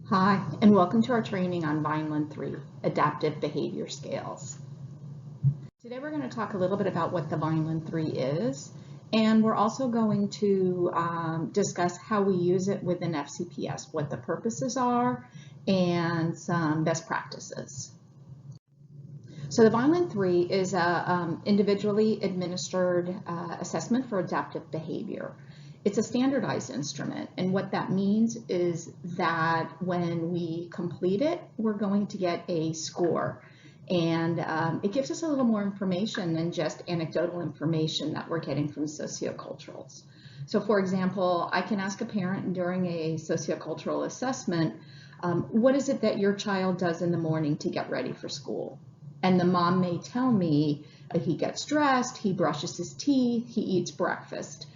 Hi, and welcome to our training on Vineland-3 Adaptive Behavior Scales. Today we're going to talk a little bit about what the Vineland-3 is, and we're also going to discuss how we use it within FCPS, what the purposes are, and some best practices. So the Vineland-3 is an individually administered assessment for adaptive behavior. It's a standardized instrument, and what that means is that when we complete it, we're going to get a score, and it gives us a little more information than just anecdotal information that we're getting from socioculturals. So for example, I can ask a parent during a sociocultural assessment, what is it that your child does in the morning to get ready for school? And the mom may tell me he gets dressed, he brushes his teeth, he eats breakfast.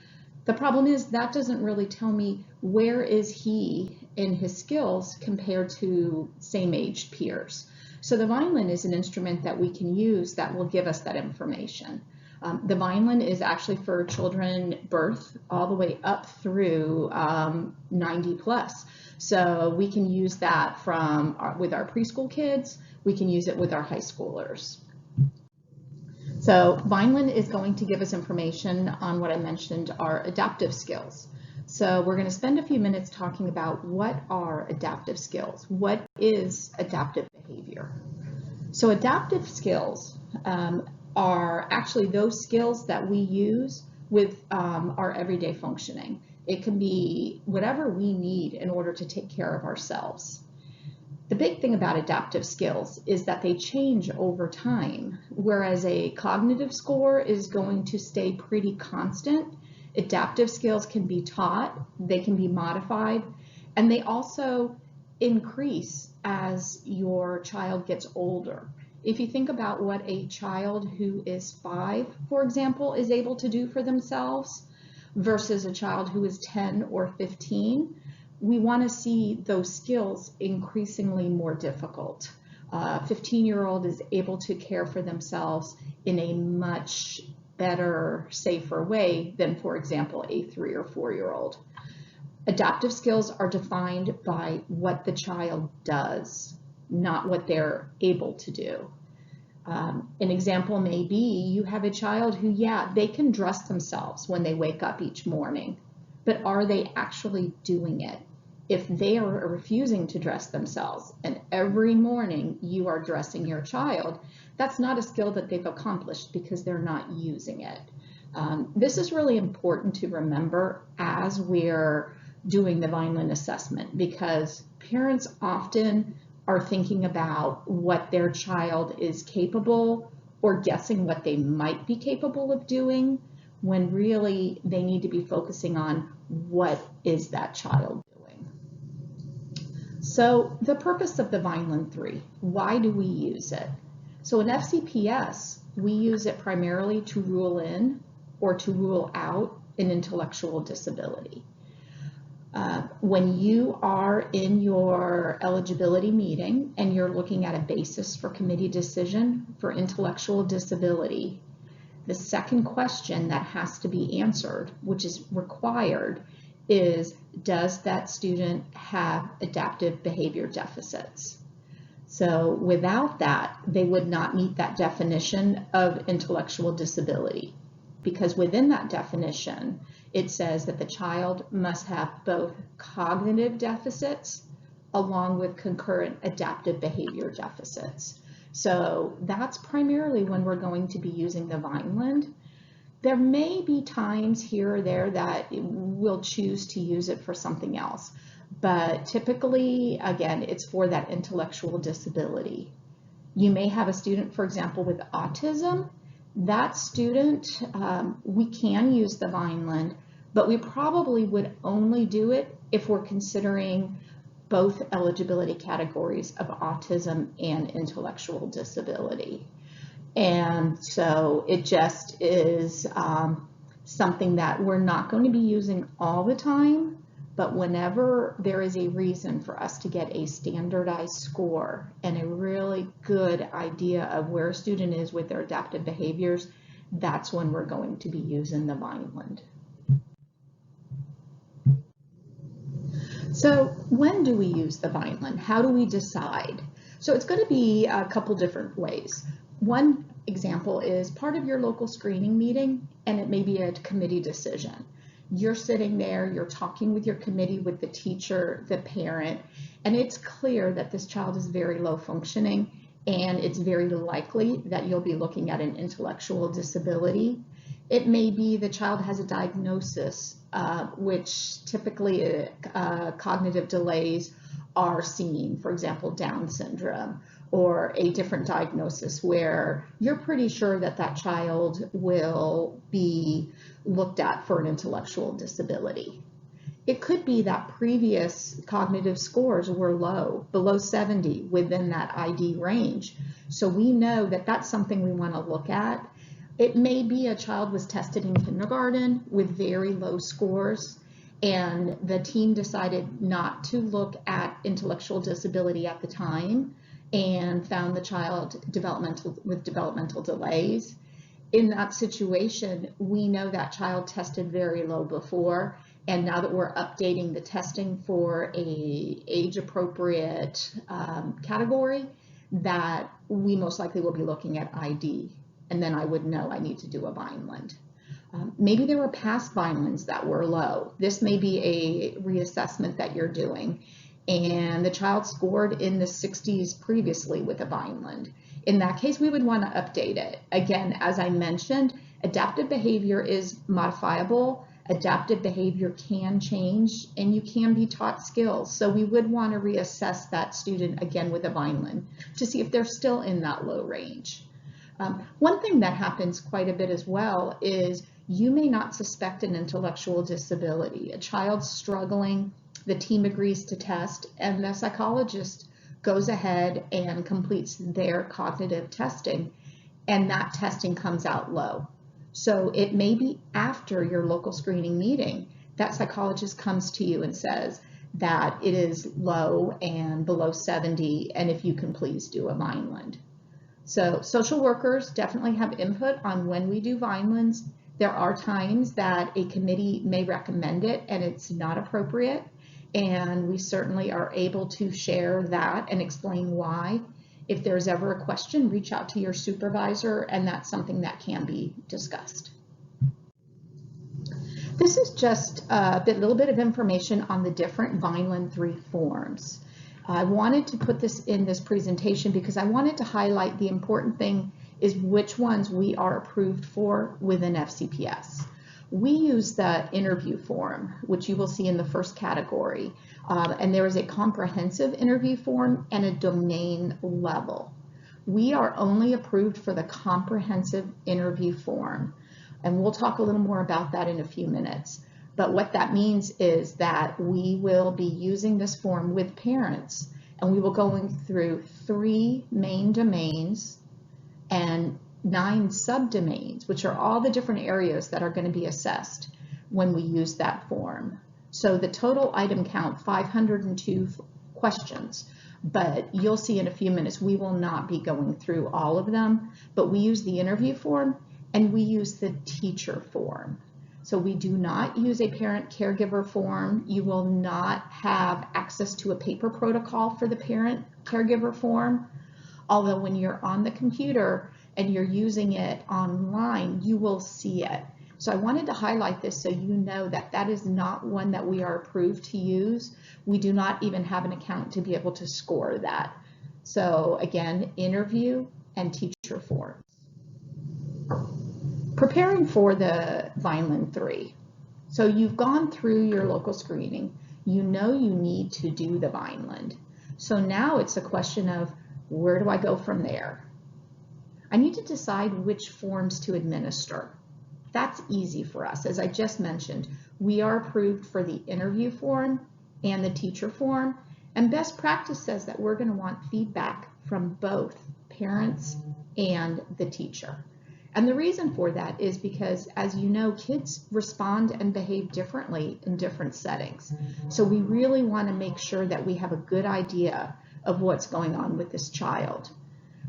The problem is that doesn't really tell me where is he in his skills compared to same age peers. So the Vineland is an instrument that we can use that will give us that information. The Vineland is actually for children birth all the way up through 90 plus. So we can use that with our preschool kids, we can use it with our high schoolers. So Vineland is going to give us information on what I mentioned are adaptive skills. So we're going to spend a few minutes talking about what are adaptive skills. What is adaptive behavior? So adaptive skills are actually those skills that we use with our everyday functioning. It can be whatever we need in order to take care of ourselves. The big thing about adaptive skills is that they change over time, whereas a cognitive score is going to stay pretty constant. Adaptive skills can be taught, they can be modified, and they also increase as your child gets older. If you think about what a child who is 5, for example, is able to do for themselves versus a child who is 10 or 15, we want to see those skills increasingly more difficult. A 15-year-old is able to care for themselves in a much better, safer way than, for example, a 3 or 4-year-old. Adaptive skills are defined by what the child does, not what they're able to do. An example may be you have a child who, they can dress themselves when they wake up each morning, but are they actually doing it? If they are refusing to dress themselves and every morning you are dressing your child, that's not a skill that they've accomplished because they're not using it. This is really important to remember as we're doing the Vineland assessment, because parents often are thinking about what their child is capable or guessing what they might be capable of doing, when really they need to be focusing on what is that child doing. So the purpose of the Vineland-3, why do we use it? So in FCPS, we use it primarily to rule in or to rule out an intellectual disability. When you are in your eligibility meeting and you're looking at a basis for committee decision for intellectual disability, the second question that has to be answered, which is required, is does that student have adaptive behavior deficits? So without that, they would not meet that definition of intellectual disability, because within that definition, it says that the child must have both cognitive deficits along with concurrent adaptive behavior deficits. So that's primarily when we're going to be using the Vineland. There may be times here or there that we'll choose to use it for something else, but typically, again, it's for that intellectual disability. You may have a student, for example, with autism. That student, we can use the Vineland, but we probably would only do it if we're considering both eligibility categories of autism and intellectual disability. And so it just is something that we're not going to be using all the time, but whenever there is a reason for us to get a standardized score and a really good idea of where a student is with their adaptive behaviors, that's when we're going to be using the Vineland. So when do we use the Vinelan? How do we decide? So it's going to be a couple different ways. One example is part of your local screening meeting, and it may be a committee decision. You're sitting there, you're talking with your committee, with the teacher, the parent, and it's clear that this child is very low functioning, and it's very likely that you'll be looking at an intellectual disability. It may be the child has a diagnosis, which typically cognitive delays are seen, for example, Down syndrome, or a different diagnosis where you're pretty sure that that child will be looked at for an intellectual disability. It could be that previous cognitive scores were low, below 70, within that ID range. So we know that that's something we want to look at. It may be a child was tested in kindergarten with very low scores, and the team decided not to look at intellectual disability at the time and found the child with developmental delays. In that situation, we know that child tested very low before, and now that we're updating the testing for a age-appropriate category, that we most likely will be looking at ID, and then I would know I need to do a Vineland. Maybe there were past Vinelans that were low. This may be a reassessment that you're doing, and the child scored in the 60s previously with a Vineland. In that case, we would want to update it. Again, as I mentioned, adaptive behavior is modifiable. Adaptive behavior can change, and you can be taught skills. So we would want to reassess that student again with a Vineland to see if they're still in that low range. One thing that happens quite a bit as well is you may not suspect an intellectual disability. A child's struggling, the team agrees to test, and the psychologist goes ahead and completes their cognitive testing, and that testing comes out low. So it may be after your local screening meeting that psychologist comes to you and says that it is low and below 70, and if you can please do a Vineland. So social workers definitely have input on when we do Vinelands. There are times that a committee may recommend it and it's not appropriate, and we certainly are able to share that and explain why. If there's ever a question, reach out to your supervisor, and that's something that can be discussed. This is just a little bit of information on the different Vineland-3 forms. I wanted to put this in this presentation because I wanted to highlight the important thing is which ones we are approved for within FCPS. We use the interview form, which you will see in the first category, and there is a comprehensive interview form and a domain level. We are only approved for the comprehensive interview form, and we'll talk a little more about that in a few minutes. But what that means is that we will be using this form with parents, and we will go through 3 main domains and 9 subdomains, which are all the different areas that are going to be assessed when we use that form. So the total item count, 502 questions, but you'll see in a few minutes we will not be going through all of them, but we use the interview form and we use the teacher form. So we do not use a parent caregiver form. You will not have access to a paper protocol for the parent caregiver form, although when you're on the computer and you're using it online, you will see it. So I wanted to highlight this so you know that that is not one that we are approved to use. We do not even have an account to be able to score that. So again, interview and teacher forms. Preparing for the Vineland-3. So you've gone through your local screening. You know you need to do the Vineland. So now it's a question of where do I go from there? I need to decide which forms to administer. That's easy for us. As I just mentioned, we are approved for the interview form and the teacher form, and best practice says that we're going to want feedback from both parents and the teacher. And the reason for that is because, as you know, kids respond and behave differently in different settings. So we really want to make sure that we have a good idea of what's going on with this child.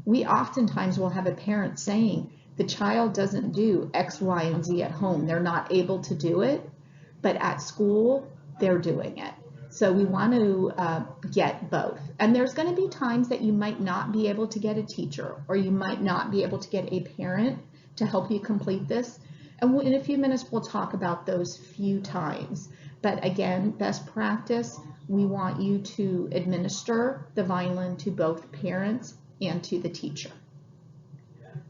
We oftentimes will have a parent saying the child doesn't do X, Y, and Z at home. They're not able to do it, but at school, they're doing it. So we want to get both. And there's going to be times that you might not be able to get a teacher, or you might not be able to get a parent to help you complete this. And in a few minutes, we'll talk about those few times. But again, best practice, we want you to administer the Vinelan to both parents and to the teacher.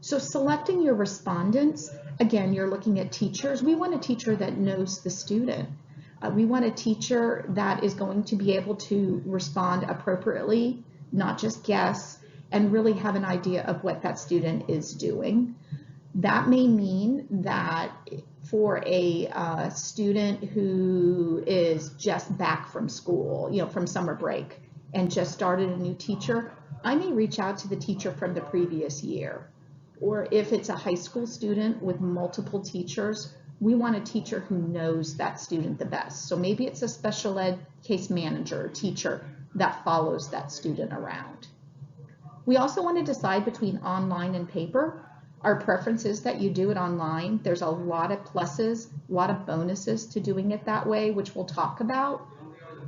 So selecting your respondents, again, you're looking at teachers. We want a teacher that knows the student. We want a teacher that is going to be able to respond appropriately, not just guess, and really have an idea of what that student is doing. That may mean that for a student who is just back from school, from summer break, and just started a new teacher, I may reach out to the teacher from the previous year. Or if it's a high school student with multiple teachers, we want a teacher who knows that student the best. So maybe it's a special ed case manager or teacher that follows that student around. We also want to decide between online and paper. Our preference is that you do it online. There's a lot of pluses, a lot of bonuses to doing it that way, which we'll talk about.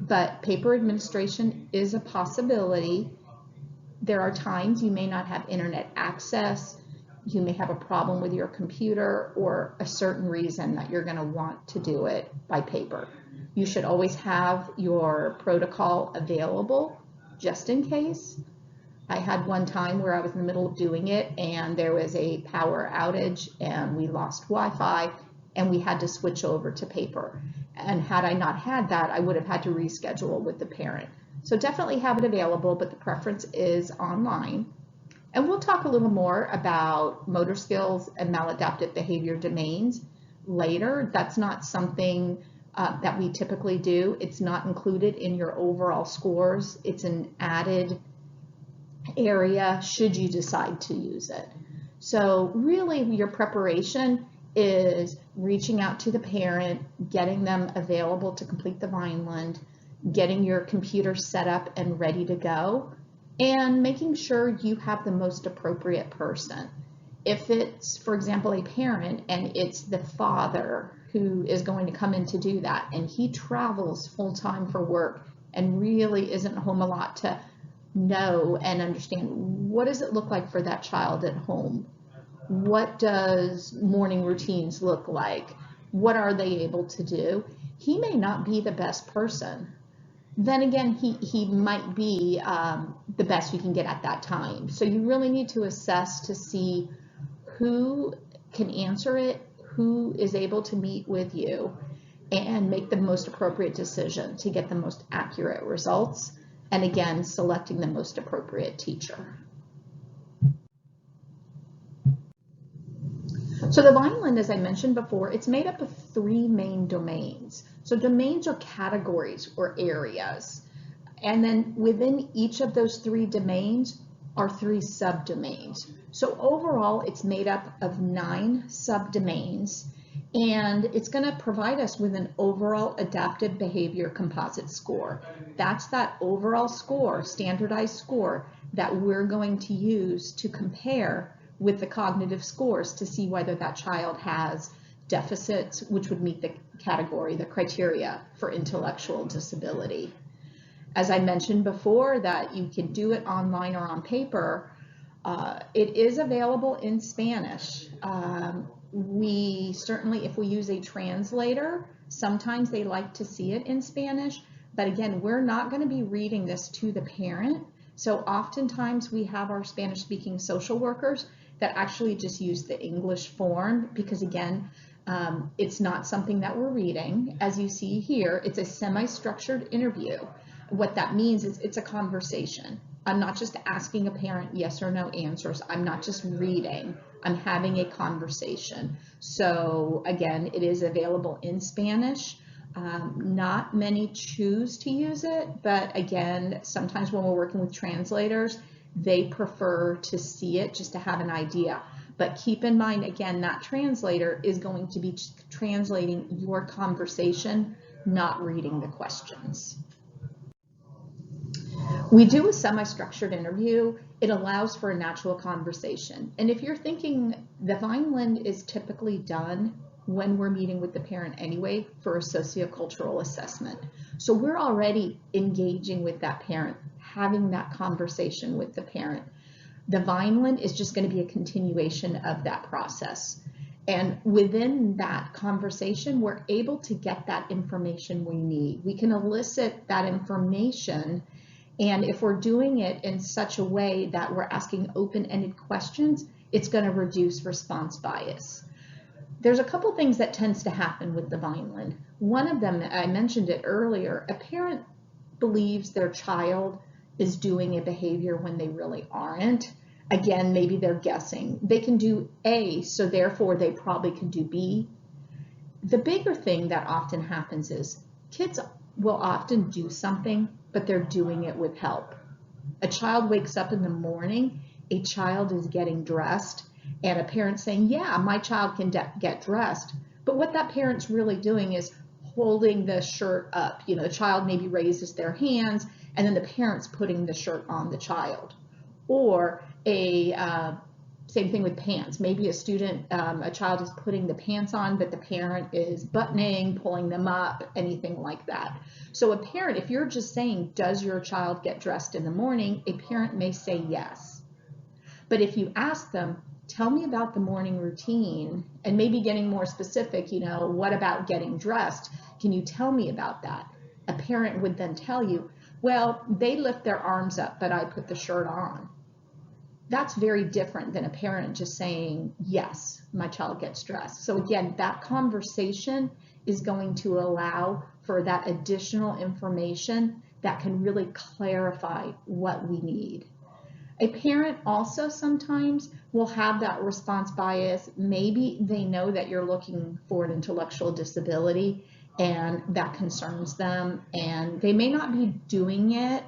But paper administration is a possibility. There are times you may not have internet access. You may have a problem with your computer, or a certain reason that you're going to want to do it by paper. You should always have your protocol available just in case. I had one time where I was in the middle of doing it and there was a power outage and we lost Wi-Fi and we had to switch over to paper. And had I not had that, I would have had to reschedule with the parent. So definitely have it available, but the preference is online. And we'll talk a little more about motor skills and maladaptive behavior domains later. That's not something that we typically do. It's not included in your overall scores. It's an added area should you decide to use it. So really your preparation is reaching out to the parent, getting them available to complete the Vineland, getting your computer set up and ready to go, and making sure you have the most appropriate person. If it's, for example, a parent and it's the father who is going to come in to do that, and he travels full-time for work and really isn't home a lot to know and understand what does it look like for that child at home? What does morning routines look like? What are they able to do? He may not be the best person. Then again, he might be the best you can get at that time. So you really need to assess to see who can answer it, who is able to meet with you, and make the most appropriate decision to get the most accurate results. And again, selecting the most appropriate teacher. So the Vineland, as I mentioned before, it's made up of 3 main domains. So domains are categories or areas. And then within each of those 3 domains are 3 subdomains. So overall, it's made up of 9 subdomains. And it's going to provide us with an overall adaptive behavior composite score. That's that overall score, standardized score, that we're going to use to compare with the cognitive scores to see whether that child has deficits, which would meet the category, the criteria for intellectual disability. As I mentioned before, that you can do it online or on paper. It is available in Spanish. We certainly, if we use a translator, sometimes they like to see it in Spanish, but again, we're not going to be reading this to the parent. So oftentimes we have our Spanish-speaking social workers that actually just use the English form because again, it's not something that we're reading. As you see here, it's a semi-structured interview. What that means is it's a conversation. I'm not just asking a parent yes or no answers. I'm not just reading. I'm having a conversation. So again, it is available in Spanish. Not many choose to use it, but again, sometimes when we're working with translators, they prefer to see it just to have an idea. But keep in mind, again, that translator is going to be translating your conversation, not reading the questions. We do a semi-structured interview. It allows for a natural conversation. And if you're thinking the Vineland is typically done when we're meeting with the parent anyway for a sociocultural assessment. So we're already engaging with that parent, having that conversation with the parent. The Vineland is just going to be a continuation of that process. And within that conversation, we're able to get that information we need. We can elicit that information, and if we're doing it in such a way that we're asking open-ended questions, it's going to reduce response bias. There's a couple things that tends to happen with the Vineland. One of them, I mentioned it earlier, a parent believes their child is doing a behavior when they really aren't. Again, maybe they're guessing. They can do A, so therefore they probably can do B. The bigger thing that often happens is kids will often do something, but they're doing it with help. A child wakes up in the morning, a child is getting dressed, and a parent saying, yeah, my child can get dressed. But what that parent's really doing is holding the shirt up. You know, the child maybe raises their hands, and then the parent's putting the shirt on the child. Or same thing with pants. Maybe a child is putting the pants on, but the parent is buttoning, pulling them up, anything like that. So a parent, if you're just saying, does your child get dressed in the morning? A parent may say yes. But if you ask them, tell me about the morning routine, and maybe getting more specific, you know, what about getting dressed? Can you tell me about that? A parent would then tell you, well, they lift their arms up, but I put the shirt on. That's very different than a parent just saying, yes, my child gets dressed. So again, that conversation is going to allow for that additional information that can really clarify what we need. A parent also sometimes will have that response bias. Maybe they know that you're looking for an intellectual disability and that concerns them, and they may not be doing it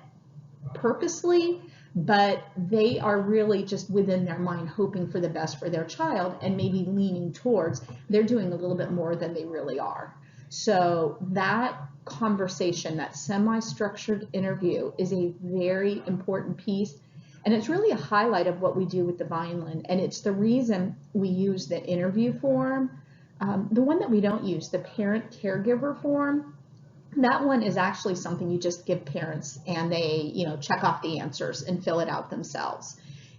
purposely, but they are really just within their mind hoping for the best for their child and maybe leaning towards they're doing a little bit more than they really are. So that conversation, that semi-structured interview, is a very important piece, and it's really a highlight of what we do with the Vineland, and it's the reason we use the interview form. The one that we don't use, the parent caregiver form, that one is actually something you just give parents and they, you know, check off the answers and fill it out themselves.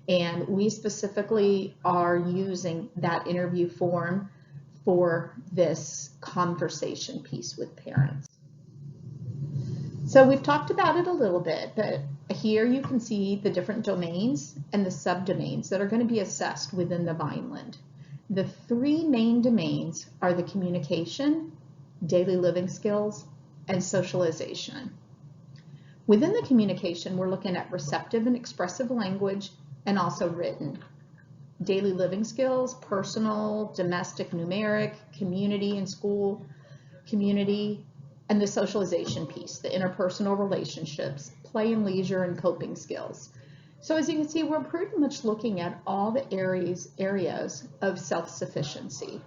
And we specifically are using that interview form for this conversation piece with parents. So we've talked about it a little bit, but here you can see the different domains and the subdomains that are going to be assessed within the Vineland. The three main domains are the communication, daily living skills, and socialization. Within the communication, we're looking at receptive and expressive language and also written. Daily living skills, personal, domestic, numeric, community and school, community, and the socialization piece, the interpersonal relationships, play and leisure, and coping skills. So as you can see, we're pretty much looking at all the areas of self-sufficiency.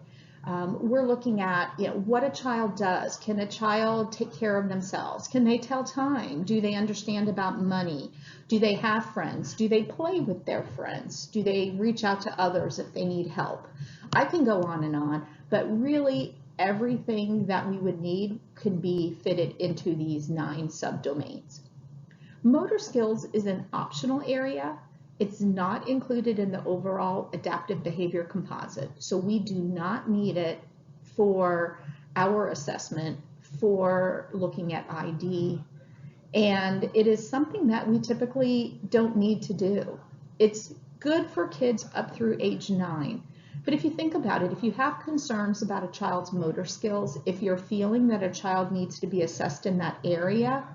We're looking at, you know, what a child does. Can a child take care of themselves? Can they tell time? Do they understand about money? Do they have friends? Do they play with their friends? Do they reach out to others if they need help? I can go on, but really everything that we would need could be fitted into these 9 subdomains. Motor skills is an optional area. It's not included in the overall adaptive behavior composite, so we do not need it for our assessment for looking at ID, and it is something that we typically don't need to do. It's good for kids up through age 9, but if you think about it, if you have concerns about a child's motor skills, if you're feeling that a child needs to be assessed in that area,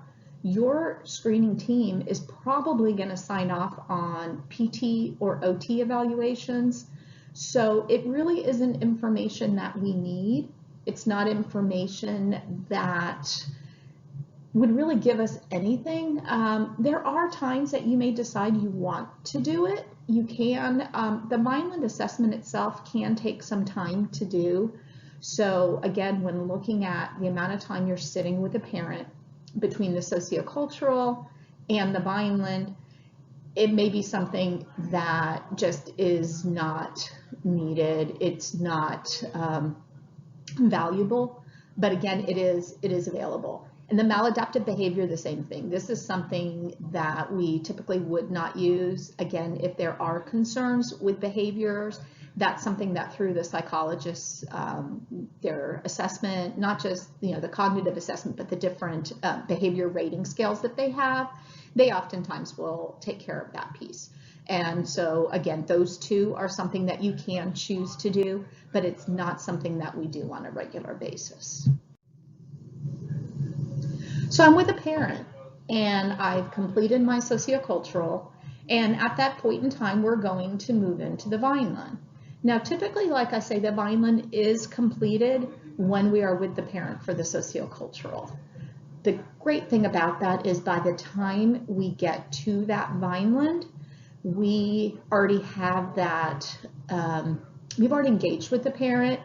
your screening team is probably going to sign off on PT or OT evaluations. So it really isn't information that we need. It's not information that would really give us anything. There are times that you may decide you want to do it. You can. The Vineland assessment itself can take some time to do. So again, when looking at the amount of time you're sitting with a parent, between the sociocultural and the Vineland, it may be something that just is not needed. It's not valuable, but again, it is available. And the maladaptive behavior, the same thing. This is something that we typically would not use. Again, if there are concerns with behaviors, that's something that through the psychologists, their assessment, not just the cognitive assessment, but the different behavior rating scales that they have, they oftentimes will take care of that piece. And so again, those two are something that you can choose to do, but it's not something that we do on a regular basis. So I'm with a parent and I've completed my sociocultural, and at that point in time, we're going to move into the Vinelan. Now, typically, like I say, the Vinelan is completed when we are with the parent for the sociocultural. The great thing about that is by the time we get to that Vineland, we already have that, we've already engaged with the parent.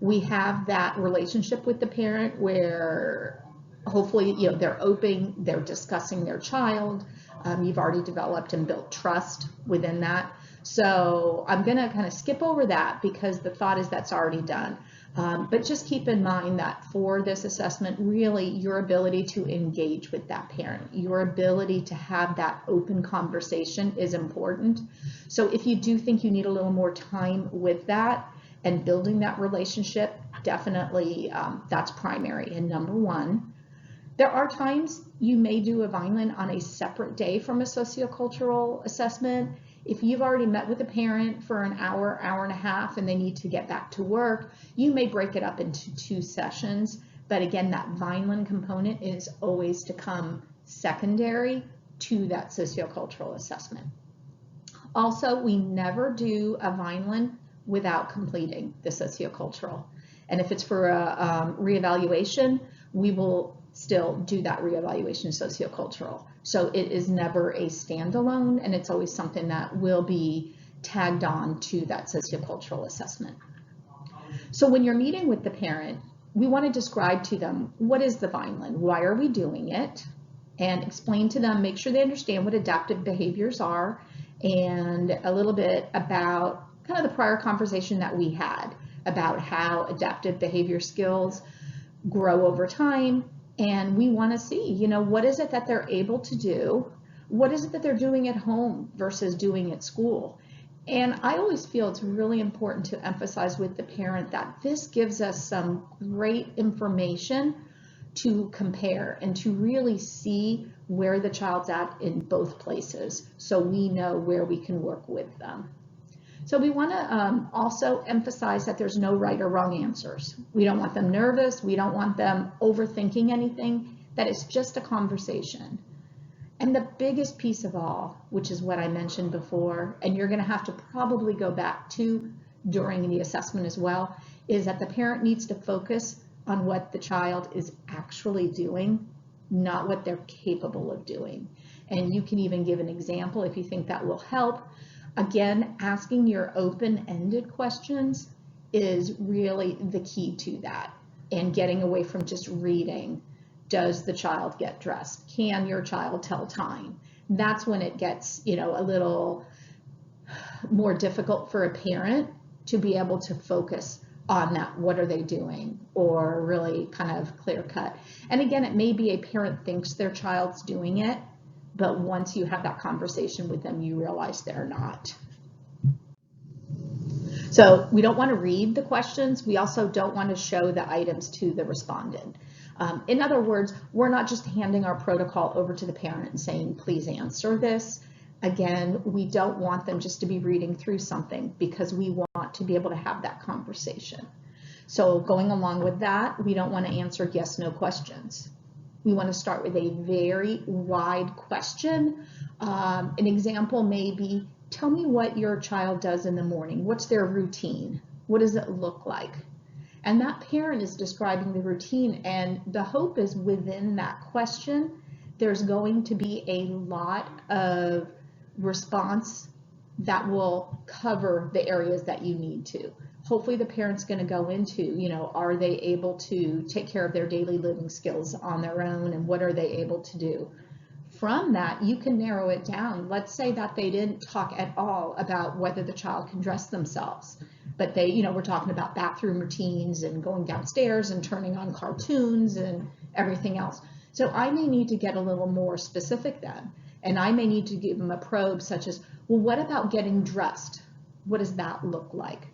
We have that relationship with the parent where hopefully, they're open, they're discussing their child. You've already developed and built trust within that. So I'm going to kind of skip over that because the thought is that's already done. But just keep in mind that for this assessment, really your ability to engage with that parent, your ability to have that open conversation is important. So if you do think you need a little more time with that and building that relationship, definitely that's primary and number one. There are times you may do a Vinelan on a separate day from a sociocultural assessment. If you've already met with a parent for an hour, hour and a half, and they need to get back to work, you may break it up into 2 sessions. But again, that Vinelan component is always to come secondary to that sociocultural assessment. Also, we never do a Vinelan without completing the sociocultural. And if it's for a reevaluation, we will still do that reevaluation sociocultural. So it is never a standalone, and it's always something that will be tagged on to that sociocultural assessment. So when you're meeting with the parent, we want to describe to them, what is the Vinelan? Why are we doing it? And explain to them, make sure they understand what adaptive behaviors are, and a little bit about kind of the prior conversation that we had about how adaptive behavior skills grow over time. And we want to see, what is it that they're able to do? What is it that they're doing at home versus doing at school? And I always feel it's really important to emphasize with the parent that this gives us some great information to compare and to really see where the child's at in both places, so we know where we can work with them. So we want to also emphasize that there's no right or wrong answers. We don't want them nervous. We don't want them overthinking anything, that it's just a conversation. And the biggest piece of all, which is what I mentioned before, and you're going to have to probably go back to during the assessment as well, is that the parent needs to focus on what the child is actually doing, not what they're capable of doing. And you can even give an example if you think that will help. Again, asking your open-ended questions is really the key to that, and getting away from just reading. Does the child get dressed? Can your child tell time? That's when it gets, a little more difficult for a parent to be able to focus on that. What are they doing? Or really kind of clear cut. And again, it may be a parent thinks their child's doing it, but once you have that conversation with them, you realize they're not. So we don't want to read the questions. We also don't want to show the items to the respondent. In other words, we're not just handing our protocol over to the parent and saying, please answer this. Again, we don't want them just to be reading through something, because we want to be able to have that conversation. So going along with that, we don't want to answer yes, no questions. We want to start with a very wide question. An example may be, tell me what your child does in the morning. What's their routine? What does it look like? And that parent is describing the routine, and the hope is within that question, there's going to be a lot of response that will cover the areas that you need to. Hopefully the parent's going to go into, are they able to take care of their daily living skills on their own, and what are they able to do? From that, you can narrow it down. Let's say that they didn't talk at all about whether the child can dress themselves. but they, you know, we're talking about bathroom routines and going downstairs and turning on cartoons and everything else. So I may need to get a little more specific then, and I may need to give them a probe such as, well, what about getting dressed? What does that look like?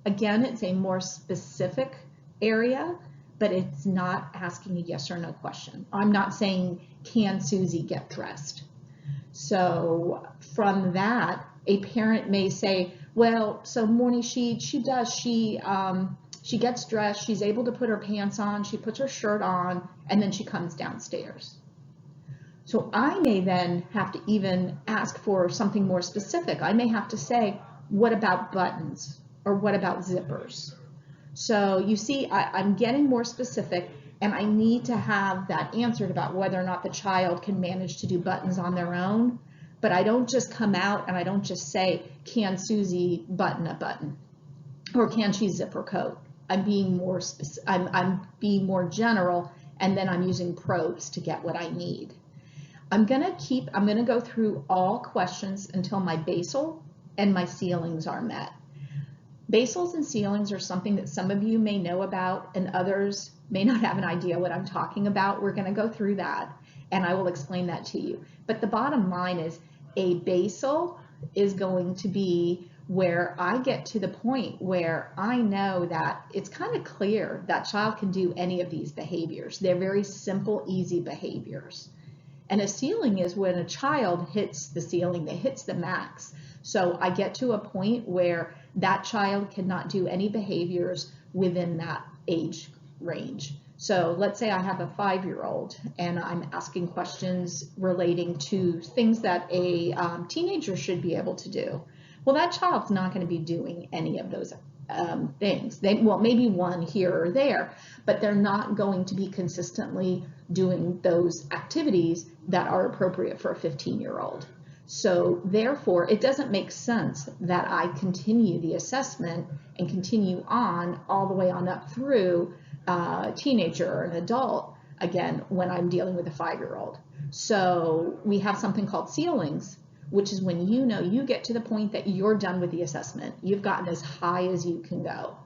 Again, it's a more specific area, but it's not asking a yes or no question. I'm not saying, can Susie get dressed? So from that, a parent may say, well, so morning she gets dressed, she's able to put her pants on, she puts her shirt on, and then she comes downstairs. So I may then have to even ask for something more specific. I may have to say, what about buttons? Or what about zippers? So you see, I'm getting more specific, and I need to have that answered about whether or not the child can manage to do buttons on their own. But I don't just come out and I don't just say, can Susie button a button? Or can she zip her coat? I'm being more I'm being more general, and then I'm using probes to get what I need. I'm gonna go through all questions until my basal and my ceilings are met. Basals and ceilings are something that some of you may know about and others may not have an idea what I'm talking about. We're gonna go through that and I will explain that to you. But the bottom line is a basal is going to be where I get to the point where I know that it's kind of clear that child can do any of these behaviors. They're very simple, easy behaviors. And a ceiling is when a child hits the ceiling, they hits the max. So I get to a point where that child cannot do any behaviors within that age range. So let's say I have a 5-year-old and I'm asking questions relating to things that a teenager should be able to do. Well, that child's not going to be doing any of those things. Well, maybe one here or there, but they're not going to be consistently doing those activities that are appropriate for a 15-year-old. So therefore, it doesn't make sense that I continue the assessment and continue on all the way on up through a teenager or an adult, again, when I'm dealing with a 5-year-old. So we have something called ceilings, which is when you know you get to the point that you're done with the assessment. You've gotten as high as you can go.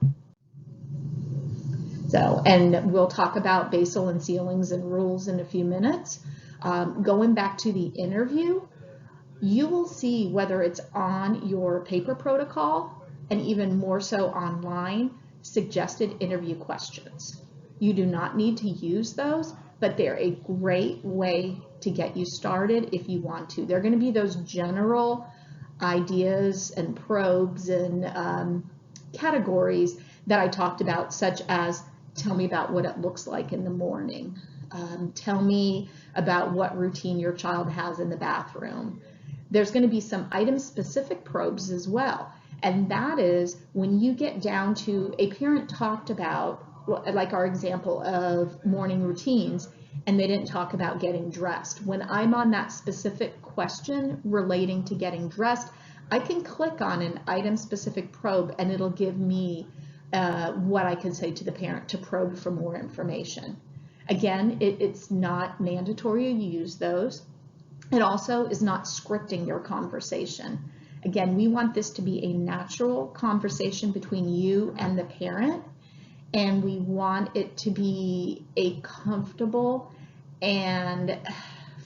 So, and we'll talk about basal and ceilings and rules in a few minutes. Going back to the interview, you will see whether it's on your paper protocol and even more so online, suggested interview questions. You do not need to use those, but they're a great way to get you started if you want to. They're going to be those general ideas and probes and categories that I talked about, such as tell me about what it looks like in the morning. Tell me about what routine your child has in the bathroom. There's going to be some item-specific probes as well. And that is when you get down to a parent talked about, like our example of morning routines, and they didn't talk about getting dressed. When I'm on that specific question relating to getting dressed, I can click on an item-specific probe and it'll give me what I can say to the parent to probe for more information. Again, it's not mandatory you use those. It also is not scripting your conversation. Again, we want this to be a natural conversation between you and the parent, and we want it to be a comfortable and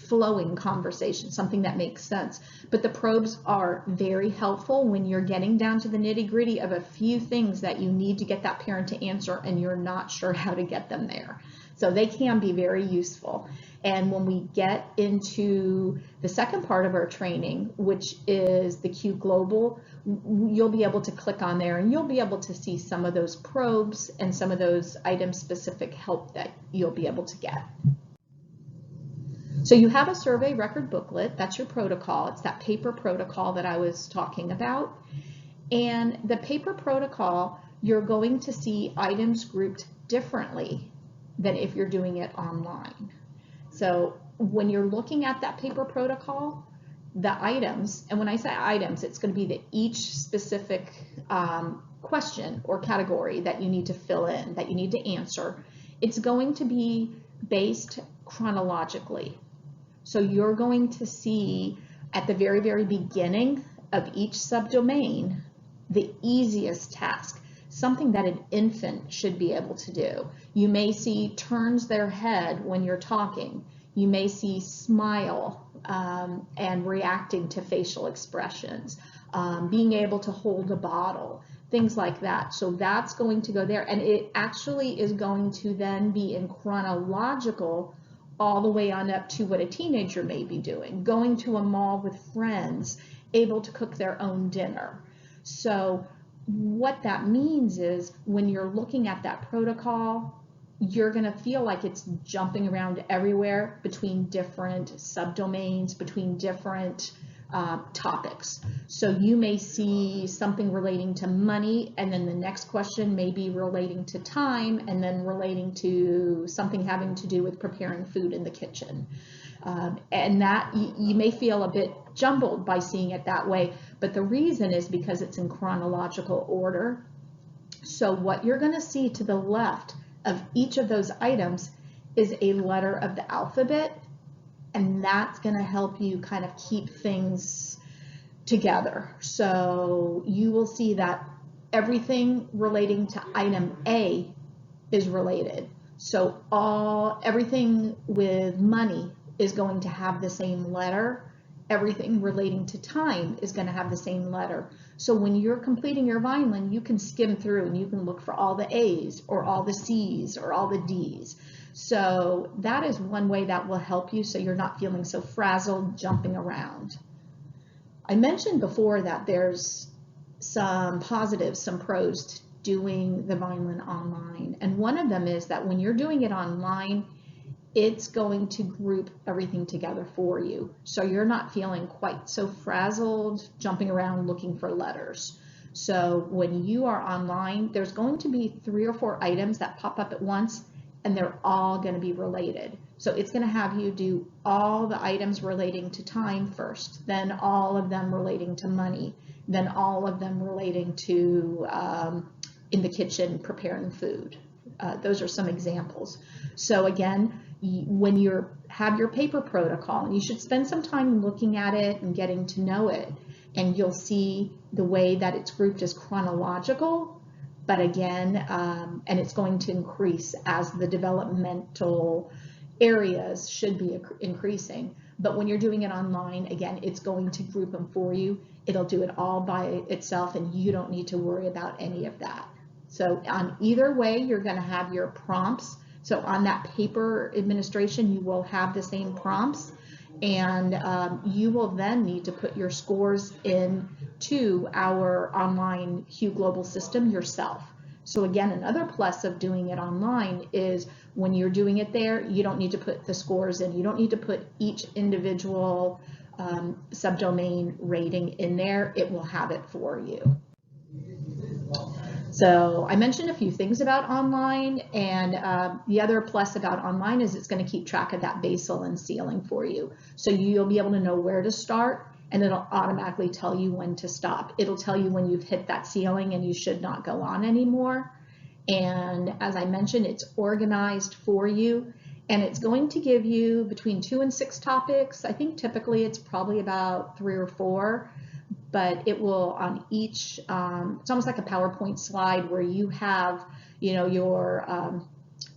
flowing conversation, something that makes sense. But the probes are very helpful when you're getting down to the nitty-gritty of a few things that you need to get that parent to answer and you're not sure how to get them there. So they can be very useful. And when we get into the second part of our training, which is the Q Global, you'll be able to click on there and you'll be able to see some of those probes and some of those item-specific help that you'll be able to get. So you have a survey record booklet, that's your protocol. It's that paper protocol that I was talking about. And the paper protocol, you're going to see items grouped differently than if you're doing it online. So when you're looking at that paper protocol, the items, and when I say items, it's going to be each specific question or category that you need to fill in, that you need to answer. It's going to be based chronologically. So you're going to see at the very, very beginning of each subdomain the easiest task, something that an infant should be able to do. You may see turns their head when you're talking. You may see smile and reacting to facial expressions, being able to hold a bottle, things like that. So that's going to go there, and it actually is going to then be in chronological all the way on up to what a teenager may be doing, going to a mall with friends, able to cook their own dinner. So what that means is when you're looking at that protocol, you're going to feel like it's jumping around everywhere between different subdomains, between different topics. So you may see something relating to money, and then the next question may be relating to time, and then relating to something having to do with preparing food in the kitchen. And that you may feel a bit jumbled by seeing it that way, but the reason is because it's in chronological order. So what you're going to see to the left of each of those items is a letter of the alphabet, and that's going to help you kind of keep things together. So you will see that everything relating to item A is related. So everything with money is going to have the same letter. Everything relating to time is going to have the same letter. So when you're completing your Vineland, you can skim through and you can look for all the A's or all the C's or all the D's. So that is one way that will help you so you're not feeling so frazzled jumping around. I mentioned before that there's some positives, some pros to doing the Vineland online. And one of them is that when you're doing it online, it's going to group everything together for you. So you're not feeling quite so frazzled jumping around looking for letters. So when you are online, there's going to be 3 or 4 items that pop up at once, and they're all going to be related. So it's going to have you do all the items relating to time first, then all of them relating to money, then all of them relating to in the kitchen preparing food. Those are some examples. So again, when you have your paper protocol, you should spend some time looking at it and getting to know it, and you'll see the way that it's grouped as chronological, but again, and it's going to increase as the developmental areas should be increasing. But when you're doing it online, again, it's going to group them for you. It'll do it all by itself, and you don't need to worry about any of that. So on either way, you're going to have your prompts. So on that paper administration, you will have the same prompts, and you will then need to put your scores into our online Hue Global system yourself. So again, another plus of doing it online is when you're doing it there, you don't need to put the scores in. You don't need to put each individual subdomain rating in there. It will have it for you. So I mentioned a few things about online, and the other plus about online is it's going to keep track of that basal and ceiling for you. So you'll be able to know where to start, and it'll automatically tell you when to stop. It'll tell you when you've hit that ceiling and you should not go on anymore. And as I mentioned, it's organized for you, and it's going to give you between 2 and 6 topics. I think typically it's probably about 3 or 4. But it will on each, it's almost like a PowerPoint slide where you have, your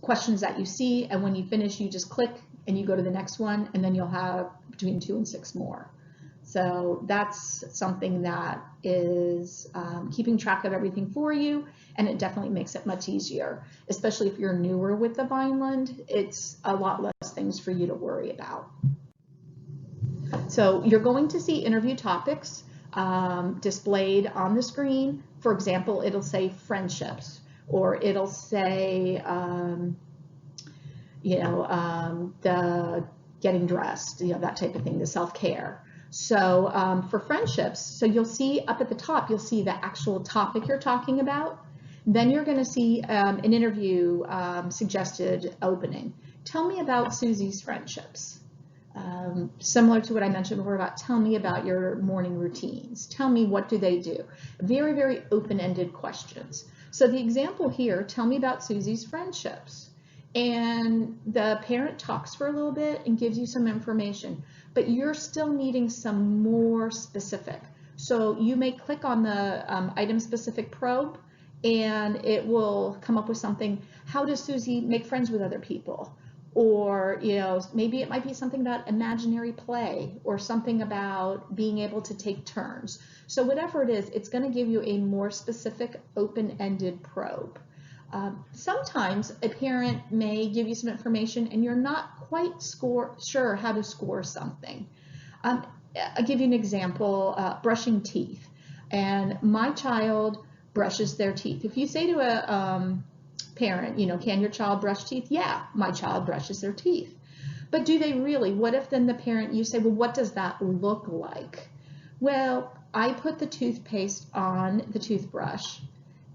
questions that you see, and when you finish, you just click and you go to the next one, and then you'll have between 2 and 6 more. So that's something that is keeping track of everything for you, and it definitely makes it much easier, especially if you're newer with the Vineland. It's a lot less things for you to worry about. So you're going to see interview topics displayed on the screen. For example, it'll say friendships, or it'll say, the getting dressed, that type of thing, the self-care. So for friendships, so you'll see up at the top, you'll see the actual topic you're talking about. Then you're going to see an interview suggested opening. Tell me about Susie's friendships. Similar to what I mentioned before about tell me about your morning routines. Tell me what do they do. Very, very open-ended questions. So the example here, tell me about Susie's friendships. And the parent talks for a little bit and gives you some information, but you're still needing some more specific. So you may click on the item-specific probe, and it will come up with something. How does Susie make friends with other people? Or, you know, maybe it might be something about imaginary play, or something about being able to take turns. So whatever it is, it's going to give you a more specific open-ended probe. Sometimes a parent may give you some information and you're not quite sure how to score something. I'll give you an example, brushing teeth. And my child brushes their teeth. If you say to a parent, you know, can your child brush teeth? Yeah, my child brushes their teeth. But do they really? What if then the parent, you say, well, what does that look like? Well, I put the toothpaste on the toothbrush,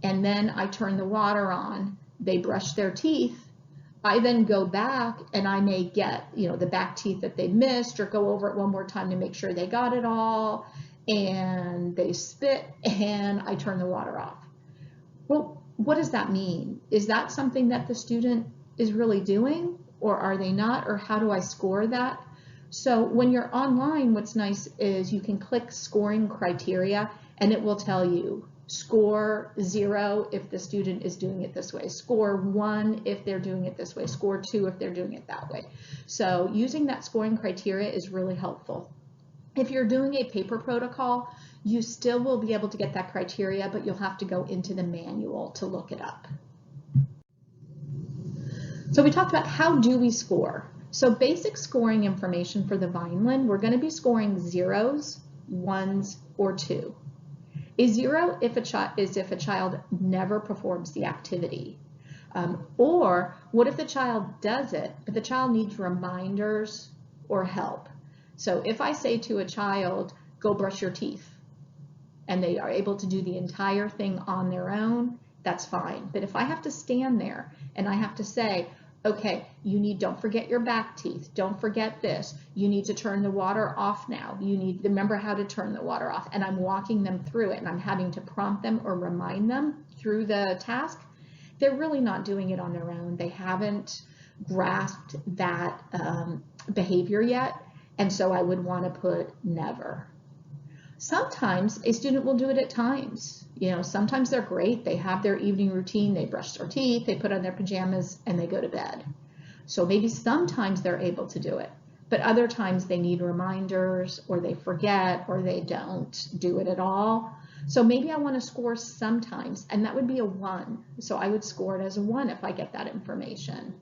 and then I turn the water on. They brush their teeth. I then go back and I may get, you know, the back teeth that they missed, or go over it one more time to make sure they got it all, and they spit, and I turn the water off. Well, what does that mean? Is that something that the student is really doing, or are they not, or how do I score that? So when you're online, what's nice is you can click scoring criteria, and it will tell you score 0 if the student is doing it this way, score 1 if they're doing it this way, score 2 if they're doing it that way. So using that scoring criteria is really helpful. If you're doing a paper protocol, you still will be able to get that criteria, but you'll have to go into the manual to look it up. So we talked about how do we score. So basic scoring information for the Vineland, we're going to be scoring 0s, 1s, or 2. A 0 is if a child never performs the activity. Or what if the child does it, but the child needs reminders or help? So if I say to a child, go brush your teeth, and they are able to do the entire thing on their own, that's fine. But if I have to stand there and I have to say, okay, don't forget your back teeth, don't forget this, you need to turn the water off now, you need to remember how to turn the water off, and I'm walking them through it and I'm having to prompt them or remind them through the task, they're really not doing it on their own. They haven't grasped that behavior yet, and so I would want to put never. Sometimes a student will do it at times. You know, sometimes they're great. They have their evening routine, they brush their teeth, they put on their pajamas, and they go to bed. So maybe sometimes they're able to do it, but other times they need reminders, or they forget, or they don't do it at all. So maybe I want to score sometimes, and that would be a 1. So I would score it as a 1 if I get that information.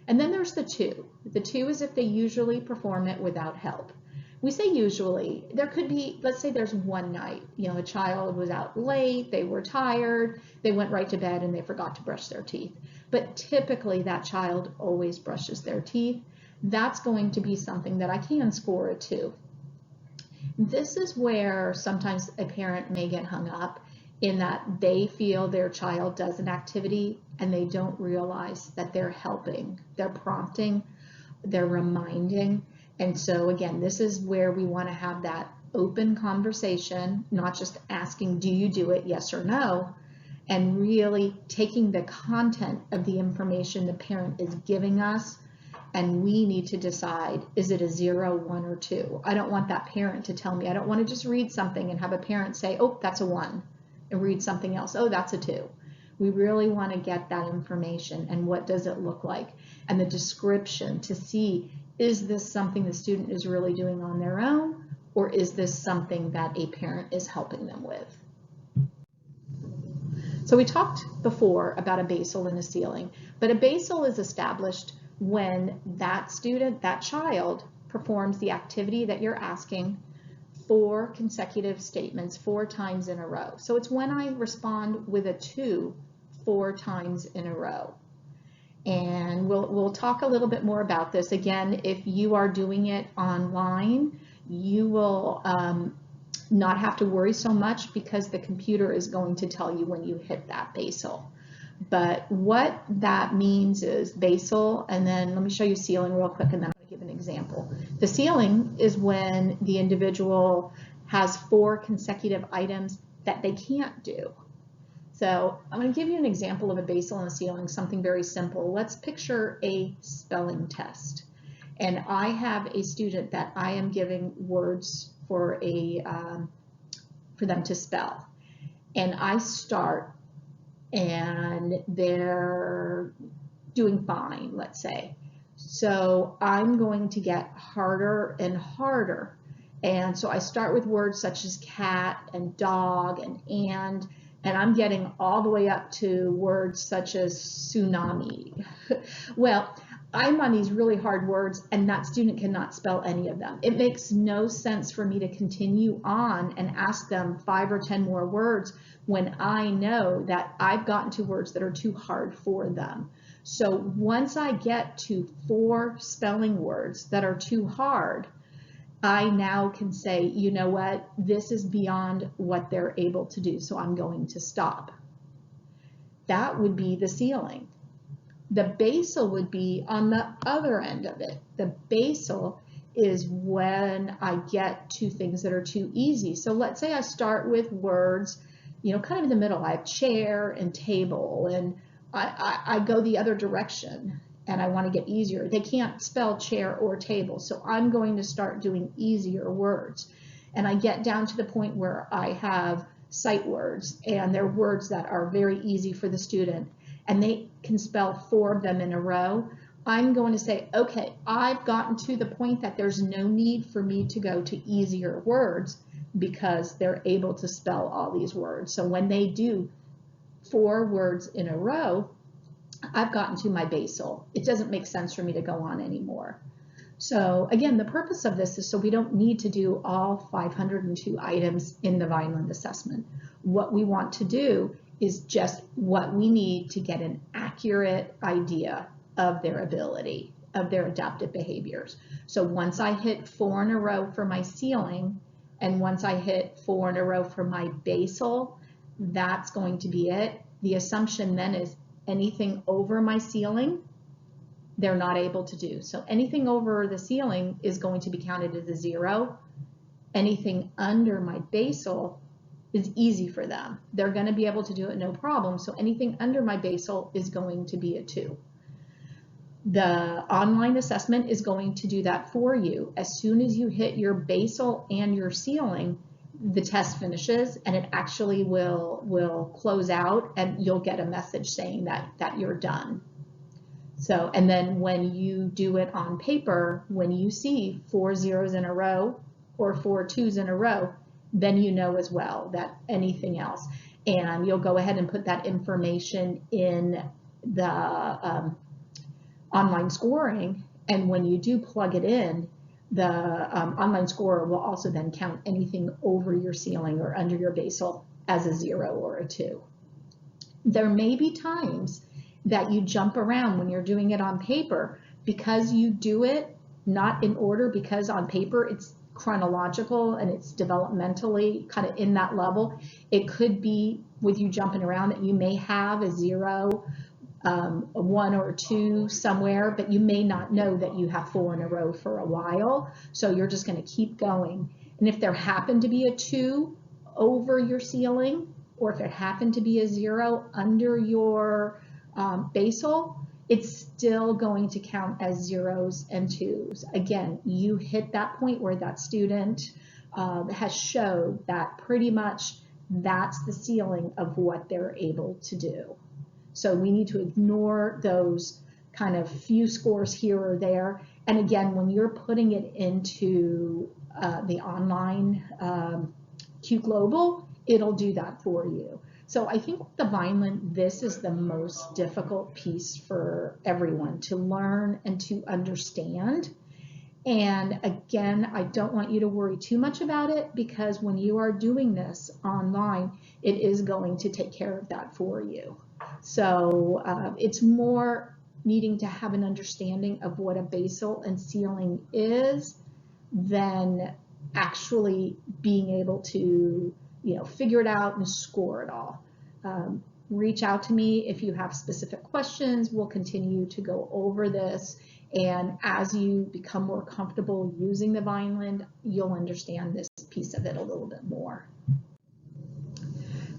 And then there's the 2. The 2 is if they usually perform it without help. We say usually, there could be, let's say there's one night, you know, a child was out late, they were tired, they went right to bed and they forgot to brush their teeth. But typically that child always brushes their teeth. That's going to be something that I can score a 2. This is where sometimes a parent may get hung up in that they feel their child does an activity and they don't realize that they're helping, they're prompting, they're reminding. And so again, this is where we want to have that open conversation, not just asking, do you do it, yes or no, and really taking the content of the information the parent is giving us, and we need to decide, is it a 0, 1, or 2? I don't want that parent to tell me. I don't want to just read something and have a parent say, oh, that's a 1, and read something else, oh, that's a 2. We really want to get that information, and what does it look like, and the description to see, is this something the student is really doing on their own, or is this something that a parent is helping them with? So we talked before about a basal and a ceiling, but a basal is established when that student, that child, performs the activity that you're asking 4 consecutive statements 4 times in a row. So it's when I respond with a 2 4 times in a row. And we'll talk a little bit more about this. Again, if you are doing it online, you will not have to worry so much because the computer is going to tell you when you hit that basal. But what that means is basal, and then let me show you ceiling real quick, and then I'm going to give an example. The ceiling is when the individual has 4 consecutive items that they can't do. So I'm going to give you an example of a basal and a ceiling, something very simple. Let's picture a spelling test. And I have a student that I am giving words for a for them to spell. And I start and they're doing fine, let's say. So I'm going to get harder and harder. And so I start with words such as cat and dog and I'm getting all the way up to words such as tsunami. Well, I'm on these really hard words and that student cannot spell any of them. It makes no sense for me to continue on and ask them 5 or 10 more words when I know that I've gotten to words that are too hard for them. So once I get to 4 spelling words that are too hard, I now can say, you know what, this is beyond what they're able to do, so I'm going to stop. That would be the ceiling. The basal would be on the other end of it. The basal is when I get to things that are too easy. So let's say I start with words, you know, kind of in the middle. I have chair and table, and I go the other direction and I want to get easier. They can't spell chair or table, so I'm going to start doing easier words. And I get down to the point where I have sight words, and they're words that are very easy for the student, and they can spell 4 of them in a row. I'm going to say, okay, I've gotten to the point that there's no need for me to go to easier words because they're able to spell all these words. So when they do 4 words in a row, I've gotten to my basal. It doesn't make sense for me to go on anymore. So again, the purpose of this is so we don't need to do all 502 items in the Vineland assessment. What we want to do is just what we need to get an accurate idea of their ability, of their adaptive behaviors. So once I hit 4 in a row for my ceiling, and once I hit 4 in a row for my basal, that's going to be it. The assumption then is anything over my ceiling, they're not able to do. So anything over the ceiling is going to be counted as a 0. Anything under my basal is easy for them. They're going to be able to do it no problem. So anything under my basal is going to be a 2. The online assessment is going to do that for you. As soon as you hit your basal and your ceiling, the test finishes and it actually will close out and you'll get a message saying that you're done. So, and then when you do it on paper, when you see 4 zeros in a row or 4 2s in a row, then you know as well that anything else. And you'll go ahead and put that information in the online scoring. And when you do plug it in, the online scorer will also then count anything over your ceiling or under your basal as a 0 or a 2. There may be times that you jump around when you're doing it on paper because you do it not in order, because on paper it's chronological and it's developmentally kind of in that level. It could be with you jumping around that you may have a 0, a 1 or a 2 somewhere, but you may not know that you have 4 in a row for a while. So you're just going to keep going. And if there happened to be a 2 over your ceiling, or if it happened to be a 0 under your basal, it's still going to count as 0s and 2s. Again, you hit that point where that student has showed that pretty much that's the ceiling of what they're able to do. So we need to ignore those kind of few scores here or there. And again, when you're putting it into the online Q Global, it'll do that for you. So I think with the Vineland, this is the most difficult piece for everyone to learn and to understand. And again, I don't want you to worry too much about it, because when you are doing this online, it is going to take care of that for you. So it's more needing to have an understanding of what a basal and ceiling is than actually being able to, figure it out and score it all. Reach out to me if you have specific questions. We'll continue to go over this. And as you become more comfortable using the Vineland, you'll understand this piece of it a little bit more.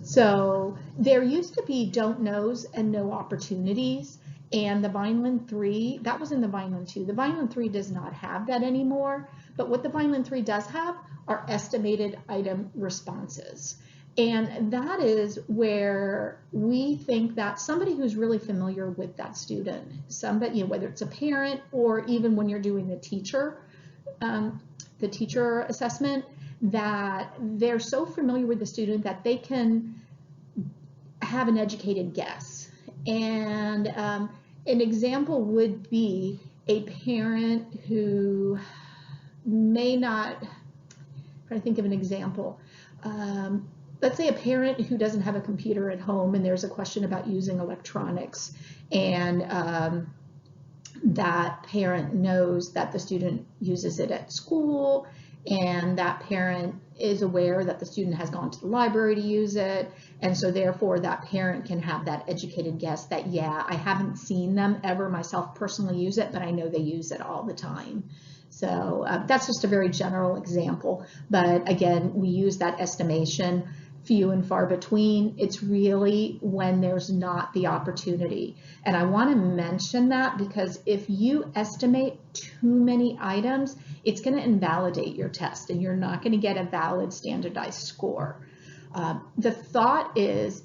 So there used to be don't knows and no opportunities, and the Vineland-3, that was in the Vineland-2. The Vineland-3 does not have that anymore, but what the Vineland-3 does have are estimated item responses. And that is where we think that somebody who's really familiar with that student, somebody, whether it's a parent or even when you're doing the teacher assessment, that they're so familiar with the student that they can have an educated guess. And an example would be a parent who may not, I'm trying to think of an example. Let's say a parent who doesn't have a computer at home and there's a question about using electronics, and that parent knows that the student uses it at school, and that parent is aware that the student has gone to the library to use it, and so therefore that parent can have that educated guess that, yeah, I haven't seen them ever myself personally use it, but I know they use it all the time. So that's just a very general example, but again, we use that estimation, few and far between. It's really when there's not the opportunity. And I want to mention that because if you estimate too many items, it's going to invalidate your test and you're not going to get a valid standardized score. The thought is,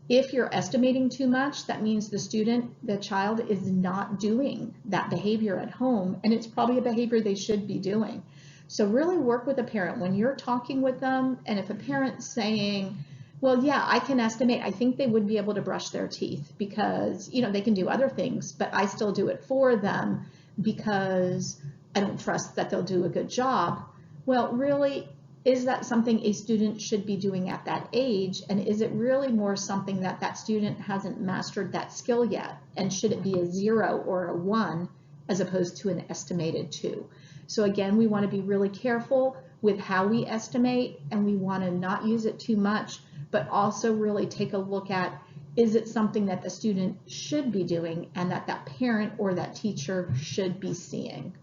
if you're estimating too much, that means the child is not doing that behavior at home, and it's probably a behavior they should be doing. So really work with a parent when you're talking with them, and if a parent's saying, well, yeah, I can estimate, I think they would be able to brush their teeth because, they can do other things, but I still do it for them because I don't trust that they'll do a good job. Well, really, is that something a student should be doing at that age? And is it really more something that that student hasn't mastered that skill yet? And should it be a 0 or a 1 as opposed to an estimated 2? So again, we want to be really careful with how we estimate, and we want to not use it too much, but also really take a look at, is it something that the student should be doing and that that parent or that teacher should be seeing?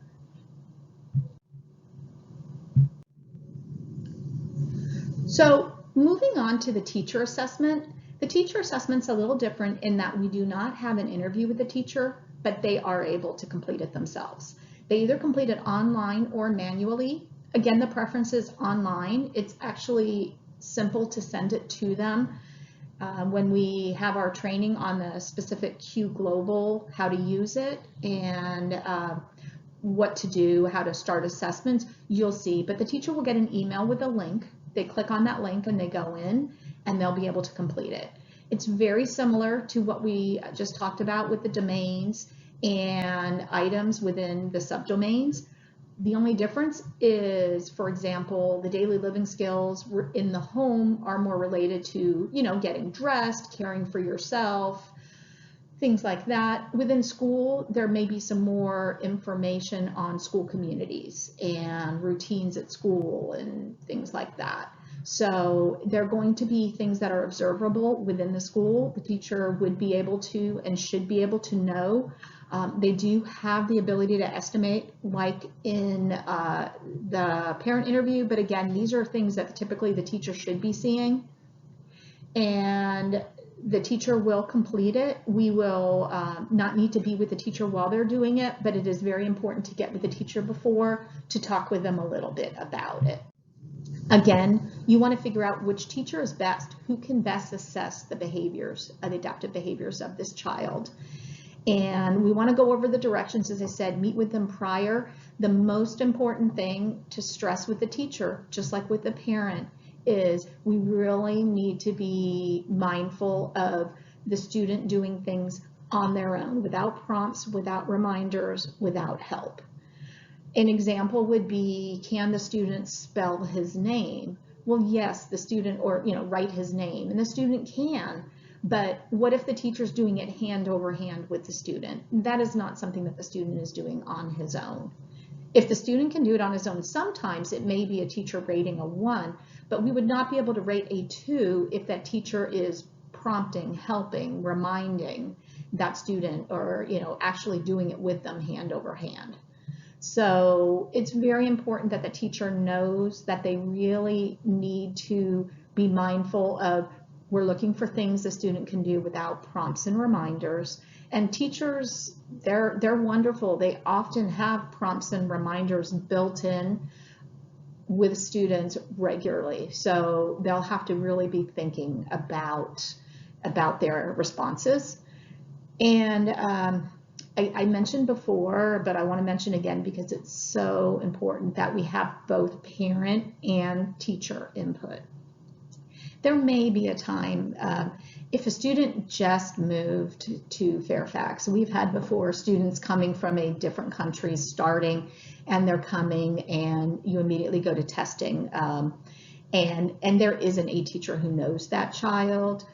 So moving on to the teacher assessment, the teacher assessment's a little different in that we do not have an interview with the teacher, but they are able to complete it themselves. They either complete it online or manually. Again, the preference is online. It's actually simple to send it to them. When we have our training on the specific Q Global, how to use it and what to do, how to start assessments, you'll see. But the teacher will get an email with a link. They click on that link and they go in and they'll be able to complete it. It's very similar to what we just talked about with the domains and items within the subdomains. The only difference is, for example, the daily living skills in the home are more related to, getting dressed, caring for yourself, things like that. Within school, there may be some more information on school communities and routines at school and things like that. So they're going to be things that are observable within the school. The teacher would be able to and should be able to know. They do have the ability to estimate, like in the parent interview, but again, these are things that typically the teacher should be seeing. And the teacher will complete it. We will not need to be with the teacher while they're doing it, but it is very important to get with the teacher before to talk with them a little bit about it. Again, you want to figure out which teacher is best, who can best assess the behaviors, the adaptive behaviors of this child. And we want to go over the directions, as I said, meet with them prior. The most important thing to stress with the teacher, just like with the parent, is we really need to be mindful of the student doing things on their own, without prompts, without reminders, without help. An example would be, can the student spell his name? Well, yes, the student, or write his name, and the student can, but what if the teacher's doing it hand over hand with the student? That is not something that the student is doing on his own. If the student can do it on his own, sometimes it may be a teacher rating a 1, but we would not be able to rate a 2 if that teacher is prompting, helping, reminding that student, or actually doing it with them hand over hand. So it's very important that the teacher knows that they really need to be mindful of, we're looking for things the student can do without prompts and reminders. And teachers, they're wonderful. They often have prompts and reminders built in with students regularly. So they'll have to really be thinking about their responses. And I mentioned before, but I want to mention again because it's so important that we have both parent and teacher input. There may be a time if a student just moved to Fairfax. We've had before students coming from a different country starting, and they're coming and you immediately go to testing, and there isn't a teacher who knows that child.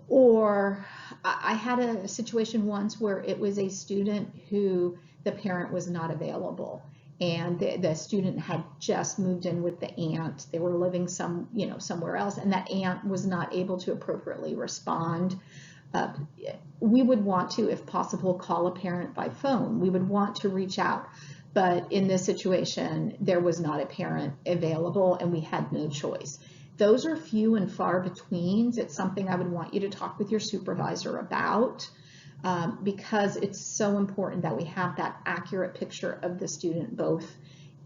Or I had a situation once where it was a student who the parent was not available, and the student had just moved in with the aunt. They were living somewhere else, and that aunt was not able to appropriately respond. We would want to, if possible, call a parent by phone. We would want to reach out, but in this situation, there was not a parent available, and we had no choice. Those are few and far between. It's something I would want you to talk with your supervisor about, because it's so important that we have that accurate picture of the student both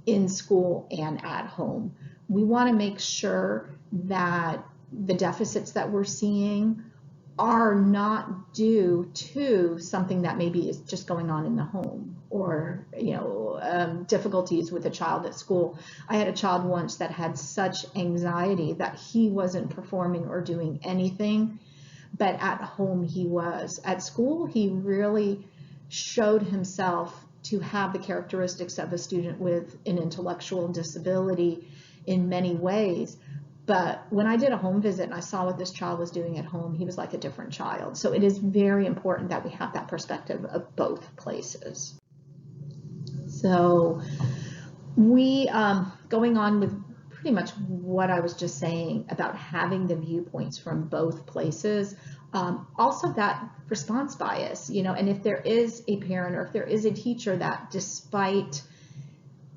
in school and at home. We want to make sure that the deficits that we're seeing are not due to something that maybe is just going on in the home, or difficulties with a child at school. I had a child once that had such anxiety that he wasn't performing or doing anything, but at home he was. At school, he really showed himself to have the characteristics of a student with an intellectual disability in many ways. But when I did a home visit and I saw what this child was doing at home, he was like a different child. So it is very important that we have that perspective of both places. So we, going on with pretty much what I was just saying about having the viewpoints from both places, also that response bias, and if there is a parent or if there is a teacher that, despite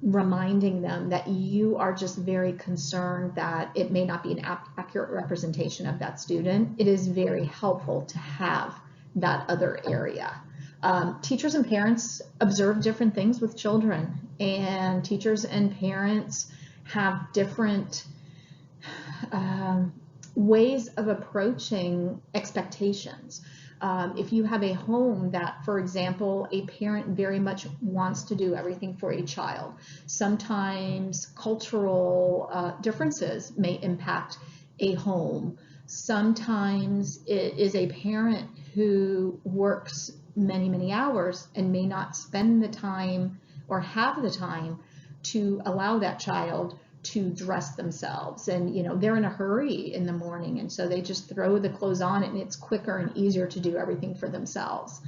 reminding them that you are just very concerned that it may not be an accurate representation of that student, it is very helpful to have that other area. Teachers and parents observe different things with children, and teachers and parents have different ways of approaching expectations. If you have a home that, for example, a parent very much wants to do everything for a child, sometimes cultural differences may impact a home. Sometimes it is a parent who works many, many hours and may not spend the time or have the time to allow that child to dress themselves, and they're in a hurry in the morning, and so they just throw the clothes on and it's quicker and easier to do everything for themselves,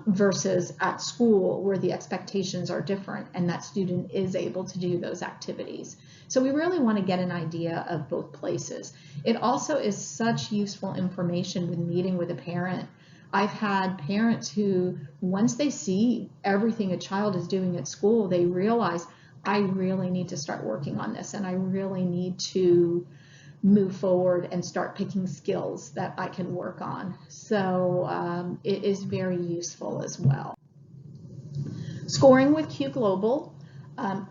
versus at school where the expectations are different and that student is able to do those activities. So we really want to get an idea of both places. It also is such useful information with meeting with a parent. I've had parents who, once they see everything a child is doing at school, they realize, I really need to start working on this, and I really need to move forward and start picking skills that I can work on. So it is very useful as well. Scoring with Q Global,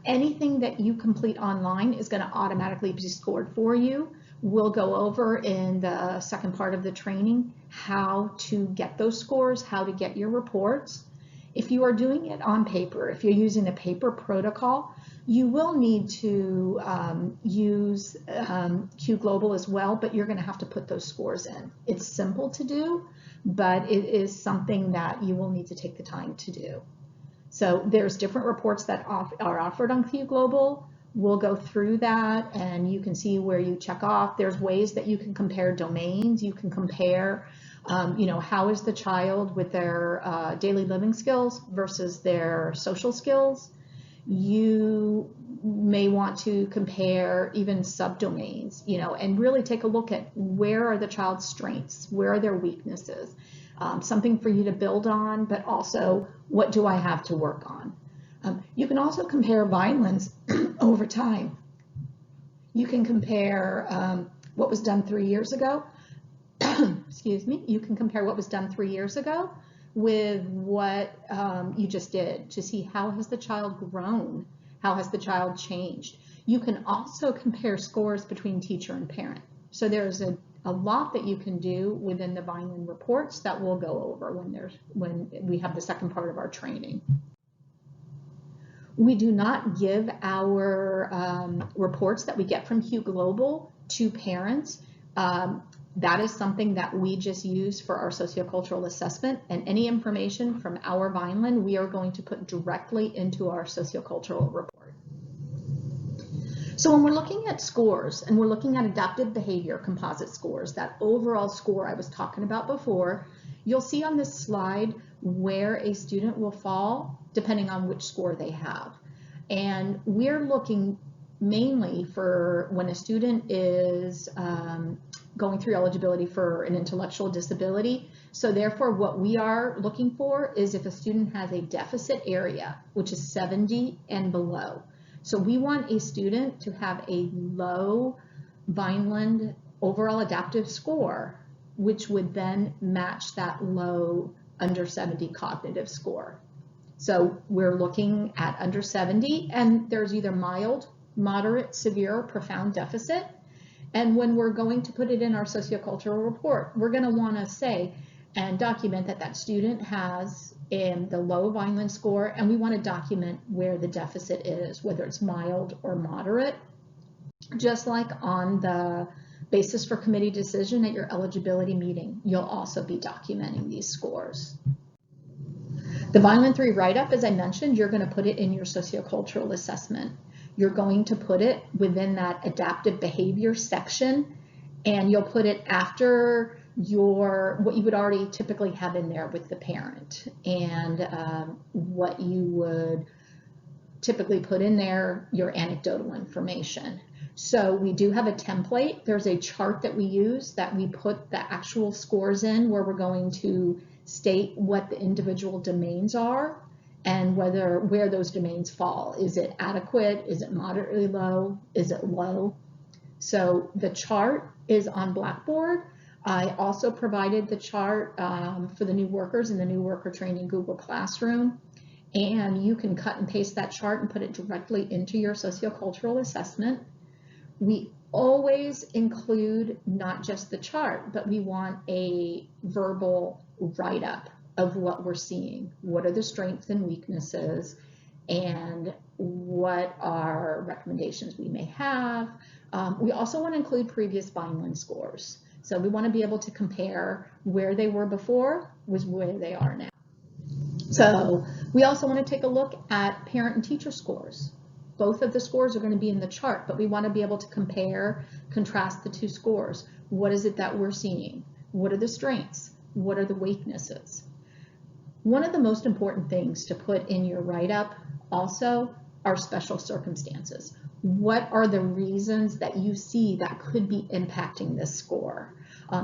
anything that you complete online is going to automatically be scored for you. We'll go over in the second part of the training how to get those scores, how to get your reports. If you are doing it on paper, if you're using a paper protocol, you will need to use Q Global as well, but you're going to have to put those scores in. It's simple to do, but it is something that you will need to take the time to do. So there's different reports that are offered on Q Global. We'll go through that, and you can see where you check off. There's ways that you can compare domains. You can compare how is the child with their daily living skills versus their social skills. You may want to compare even subdomains, and really take a look at where are the child's strengths, where are their weaknesses, something for you to build on, but also what do I have to work on. You can also compare Vinelans over time. You can compare what was done 3 years ago. Excuse me. You can compare what was done 3 years ago with what you just did to see how has the child grown, how has the child changed. You can also compare scores between teacher and parent. So there's a lot that you can do within the Vineland reports that we'll go over when we have the second part of our training. We do not give our reports that we get from Hugh Global to parents. That is something that we just use for our sociocultural assessment, and any information from our Vineland we are going to put directly into our sociocultural report. So when we're looking at scores and we're looking at adaptive behavior composite scores, that overall score I was talking about before, you'll see on this slide where a student will fall depending on which score they have. And we're looking mainly for when a student is going through eligibility for an intellectual disability. So therefore what we are looking for is if a student has a deficit area, which is 70 and below. So we want a student to have a low Vineland overall adaptive score, which would then match that low under 70 cognitive score. So we're looking at under 70, and there's either mild, moderate, severe, or profound deficit. And when we're going to put it in our sociocultural report, we're going to want to say and document that that student has the low Vineland score, and we want to document where the deficit is, whether it's mild or moderate. Just like on the basis for committee decision at your eligibility meeting, you'll also be documenting these scores. The Vineland-3 write-up, as I mentioned, you're going to put it in your sociocultural assessment. You're going to put it within that adaptive behavior section, and you'll put it after what you would already typically have in there with the parent, and what you would typically put in there, your anecdotal information. So we do have a template. There's a chart that we use that we put the actual scores in, where we're going to state what the individual domains are and where those domains fall. Is it adequate? Is it moderately low? Is it low? So the chart is on Blackboard. I also provided the chart for the new workers in the new worker training Google Classroom, and you can cut and paste that chart and put it directly into your sociocultural assessment. We always include not just the chart, but we want a verbal write-up of what we're seeing. What are the strengths and weaknesses, and what are recommendations we may have. We also want to include previous Vineland scores. So we want to be able to compare where they were before with where they are now. So we also want to take a look at parent and teacher scores. Both of the scores are going to be in the chart, but we want to be able to compare, contrast the two scores. What is it that we're seeing? What are the strengths? What are the weaknesses? One of the most important things to put in your write-up also are special circumstances. What are the reasons that you see that could be impacting this score?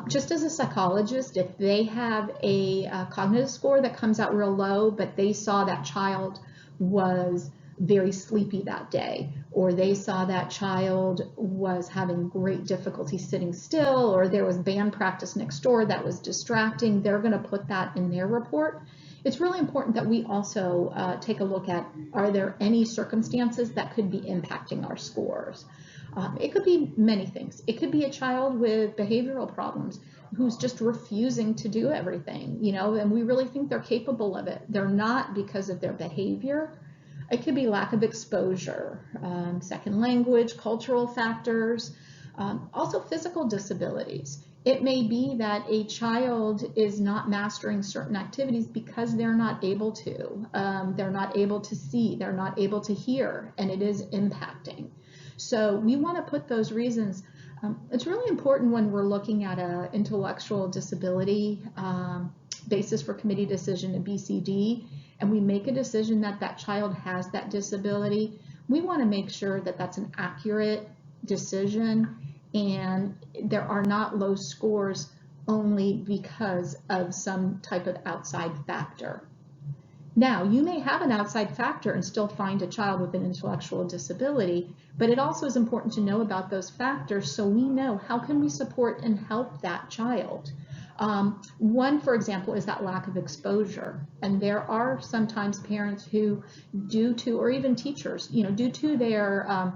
Just as a psychologist, if they have a cognitive score that comes out real low, but they saw that child was very sleepy that day, or they saw that child was having great difficulty sitting still, or there was band practice next door that was distracting, they're going to put that in their report. It's really important that we also take a look at, are there any circumstances that could be impacting our scores? It could be many things. It could be a child with behavioral problems who's just refusing to do everything, and we really think they're capable of it. They're not because of their behavior. It could be lack of exposure, second language, cultural factors, also physical disabilities. It may be that a child is not mastering certain activities because they're not able to. They're not able to see, they're not able to hear, and it is impacting. So we want to put those reasons. It's really important when we're looking at an intellectual disability basis for committee decision, a BCD, and we make a decision that that child has that disability. We want to make sure that that's an accurate decision, and there are not low scores only because of some type of outside factor. Now, you may have an outside factor and still find a child with an intellectual disability, but it also is important to know about those factors so we know how can we support and help that child. One, for example, is that lack of exposure. And there are sometimes parents who, or even teachers, due to their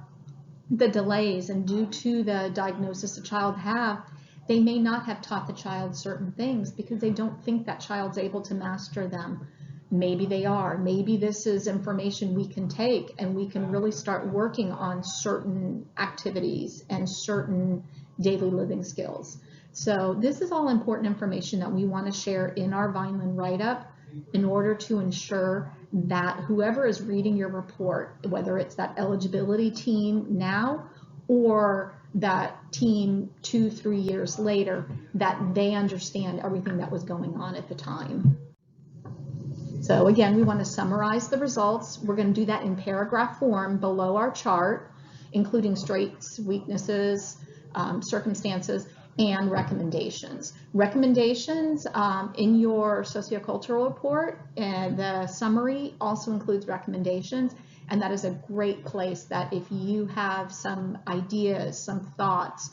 the delays and due to the diagnosis a child have, they may not have taught the child certain things because they don't think that child's able to master them. Maybe they are. Maybe this is information we can take and we can really start working on certain activities and certain daily living skills. So this is all important information that we want to share in our Vineland write-up in order to ensure that whoever is reading your report, whether it's that eligibility team now or that team 2-3 years later, that they understand everything that was going on at the time. So again, we want to summarize the results. We're going to do that in paragraph form below our chart, including strengths, weaknesses, circumstances, and recommendations. Recommendations in your sociocultural report, and the summary also includes recommendations, and that is a great place that if you have some ideas, some thoughts,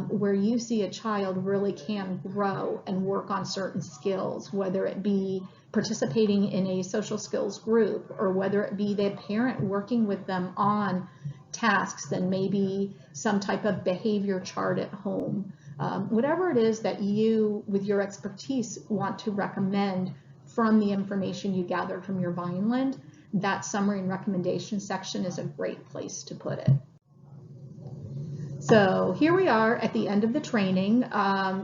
where you see a child really can grow and work on certain skills, whether it be participating in a social skills group or whether it be the parent working with them on tasks and maybe some type of behavior chart at home. Whatever it is that you, with your expertise, want to recommend from the information you gathered from your Vineland, that summary and recommendation section is a great place to put it. So here we are at the end of the training.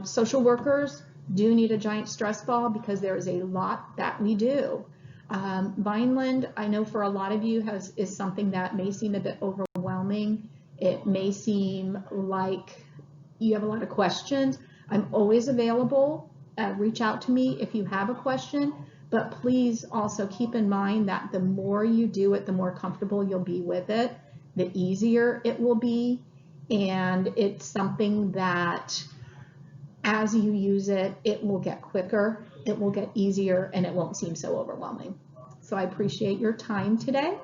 Social workers do need a giant stress ball because there is a lot that we do. Vineland, I know for a lot of you is something that may seem a bit overwhelming. It may seem like you have a lot of questions. I'm always available. Reach out to me if you have a question, but please also keep in mind that the more you do it, the more comfortable you'll be with it, the easier it will be, and it's something that as you use it, it will get quicker, it will get easier, and it won't seem so overwhelming. So I appreciate your time today,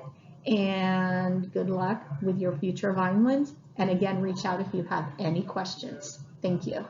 and good luck with your future Vinelands. And again, reach out if you have any questions. Thank you.